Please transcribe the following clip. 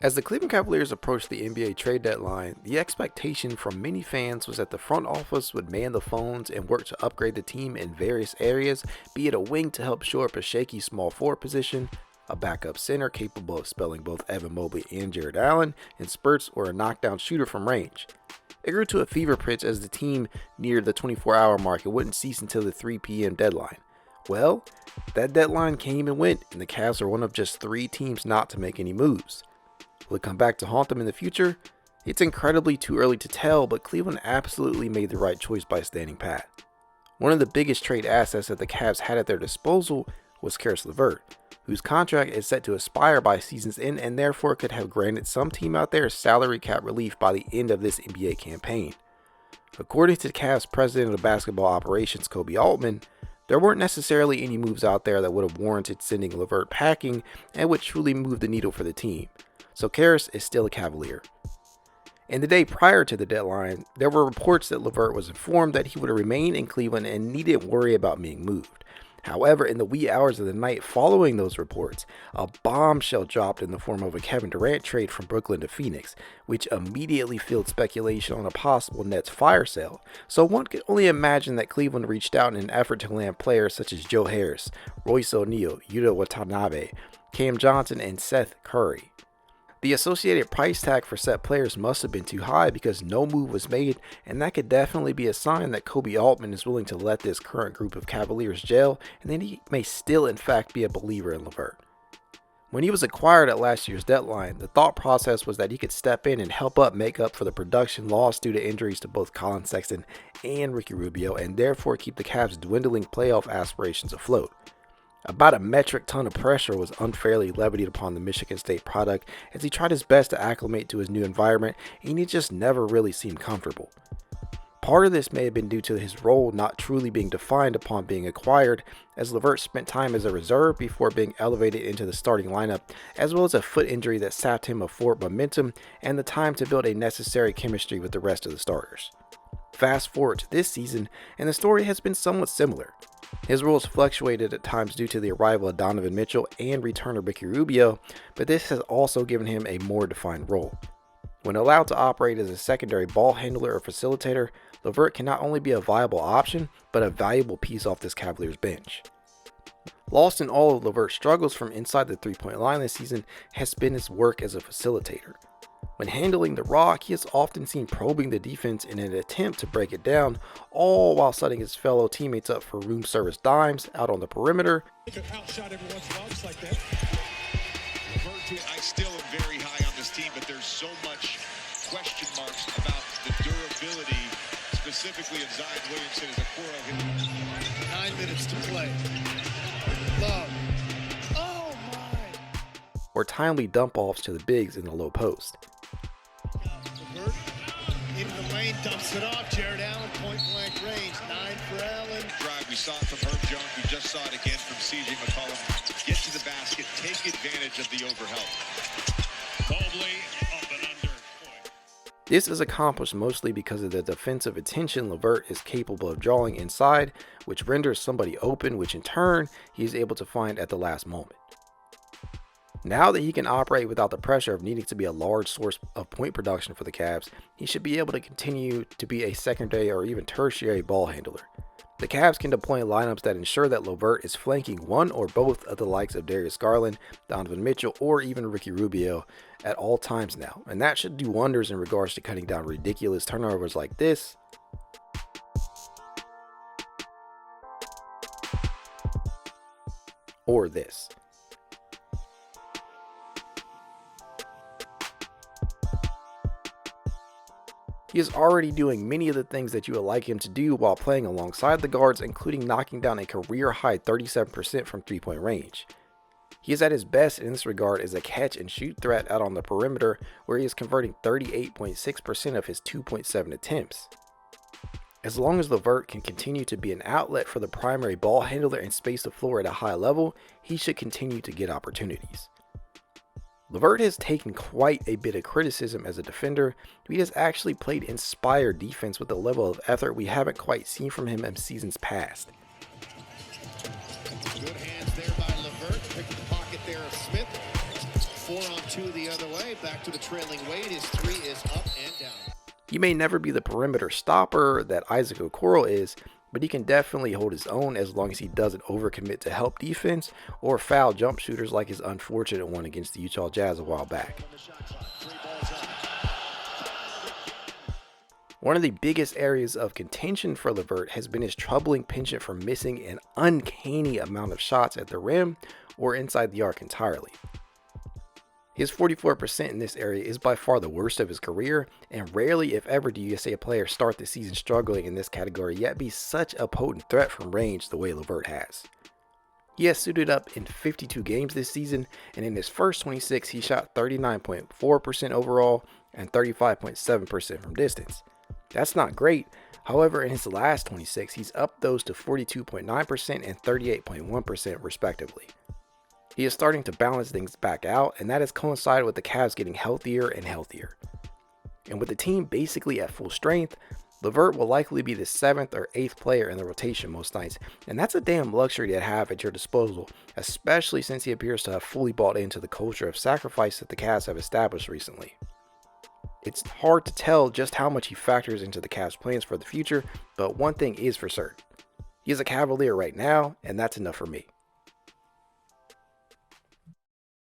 As the Cleveland Cavaliers approached the NBA trade deadline, the expectation from many fans was that the front office would man the phones and work to upgrade the team in various areas, be it a wing to help shore up a shaky small forward position, a backup center capable of spelling both Evan Mobley and Jared Allen in spurts, or a knockdown shooter from range. It grew to a fever pitch as the team neared the 24-hour mark and wouldn't cease until the 3 p.m. deadline. Well, that deadline came and went, and the Cavs are one of just 3 teams not to make any moves. Will it come back to haunt them in the future? It's incredibly too early to tell, but Cleveland absolutely made the right choice by standing pat. One of the biggest trade assets that the Cavs had at their disposal was Caris LeVert, whose contract is set to expire by season's end and therefore could have granted some team out there salary cap relief by the end of this NBA campaign. According to the Cavs president of basketball operations, Koby Altman, there weren't necessarily any moves out there that would have warranted sending LeVert packing and would truly move the needle for the team. So Caris is still a Cavalier. In the day prior to the deadline, there were reports that LeVert was informed that he would remain in Cleveland and needn't worry about being moved. However, in the wee hours of the night following those reports, a bombshell dropped in the form of a Kevin Durant trade from Brooklyn to Phoenix, which immediately fueled speculation on a possible Nets fire sale. So one could only imagine that Cleveland reached out in an effort to land players such as Joe Harris, Royce O'Neal, Yuta Watanabe, Cam Johnson, and Seth Curry. The associated price tag for set players must have been too high because no move was made, and that could definitely be a sign that Koby Altman is willing to let this current group of Cavaliers gel, and then he may still in fact be a believer in LeVert. When he was acquired at last year's deadline, the thought process was that he could step in and help make up for the production lost due to injuries to both Colin Sexton and Ricky Rubio, and therefore keep the Cavs' dwindling playoff aspirations afloat. About a metric ton of pressure was unfairly levied upon the Michigan State product as he tried his best to acclimate to his new environment, and he just never really seemed comfortable. Part of this may have been due to his role not truly being defined upon being acquired, as LeVert spent time as a reserve before being elevated into the starting lineup, as well as a foot injury that sapped him of forward momentum and the time to build a necessary chemistry with the rest of the starters. Fast forward to this season, and the story has been somewhat similar. His roles fluctuated at times due to the arrival of Donovan Mitchell and returner Ricky Rubio, but this has also given him a more defined role. When allowed to operate as a secondary ball handler or facilitator, LeVert can not only be a viable option, but a valuable piece off this Cavaliers bench. Lost in all of LeVert's struggles from inside the three-point line this season has been his work as a facilitator. When handling the rock, he is often seen probing the defense in an attempt to break it down, all while setting his fellow teammates up for room service dimes out on the perimeter. Outshot every once in a while, just like that. I still am very high on this team, but there's so much question marks about the durability, specifically of Zion Williamson as a core. 9 minutes to play. Love. Oh my! Or timely dump-offs to the bigs in the low post. LeVert into the lane, dumps it off. Jared Allen, point-blank range. 9 for Allen. Drive, we saw it from Herb Jones. We just saw it again from C.J. McCollum. Get to the basket, take advantage of the overhelp. Mobley up and under. This is accomplished mostly because of the defensive attention LeVert is capable of drawing inside, which renders somebody open, which in turn he is able to find at the last moment. Now that he can operate without the pressure of needing to be a large source of point production for the Cavs, he should be able to continue to be a secondary or even tertiary ball handler. The Cavs can deploy lineups that ensure that LeVert is flanking one or both of the likes of Darius Garland, Donovan Mitchell, or even Ricky Rubio at all times now, and that should do wonders in regards to cutting down ridiculous turnovers like this. Or this. He is already doing many of the things that you would like him to do while playing alongside the guards, including knocking down a career-high 37% from three-point range. He is at his best in this regard as a catch-and-shoot threat out on the perimeter, where he is converting 38.6% of his 2.7 attempts. As long as LeVert can continue to be an outlet for the primary ball handler and space the floor at a high level, he should continue to get opportunities. LeVert has taken quite a bit of criticism as a defender. He has actually played inspired defense with a level of effort we haven't quite seen from him in seasons past. Good hands there by LeVert. Pick the pocket there of Smith. 4-on-2 the other other way. Back to the trailing Wade. His three is up and down. He may never be the perimeter stopper that Isaac Okoro is, but he can definitely hold his own as long as he doesn't overcommit to help defense or foul jump shooters like his unfortunate one against the Utah Jazz a while back. One of the biggest areas of contention for LeVert has been his troubling penchant for missing an uncanny amount of shots at the rim or inside the arc entirely. His 44% in this area is by far the worst of his career, and rarely if ever do you see a player start the season struggling in this category yet be such a potent threat from range the way LeVert has. He has suited up in 52 games this season, and in his first 26 he shot 39.4% overall and 35.7% from distance. That's not great, however in his last 26 he's upped those to 42.9% and 38.1% respectively. He is starting to balance things back out, and that has coincided with the Cavs getting healthier and healthier. And with the team basically at full strength, LeVert will likely be the 7th or 8th player in the rotation most nights, and that's a damn luxury to have at your disposal, especially since he appears to have fully bought into the culture of sacrifice that the Cavs have established recently. It's hard to tell just how much he factors into the Cavs' plans for the future, but one thing is for certain. He is a Cavalier right now, and that's enough for me.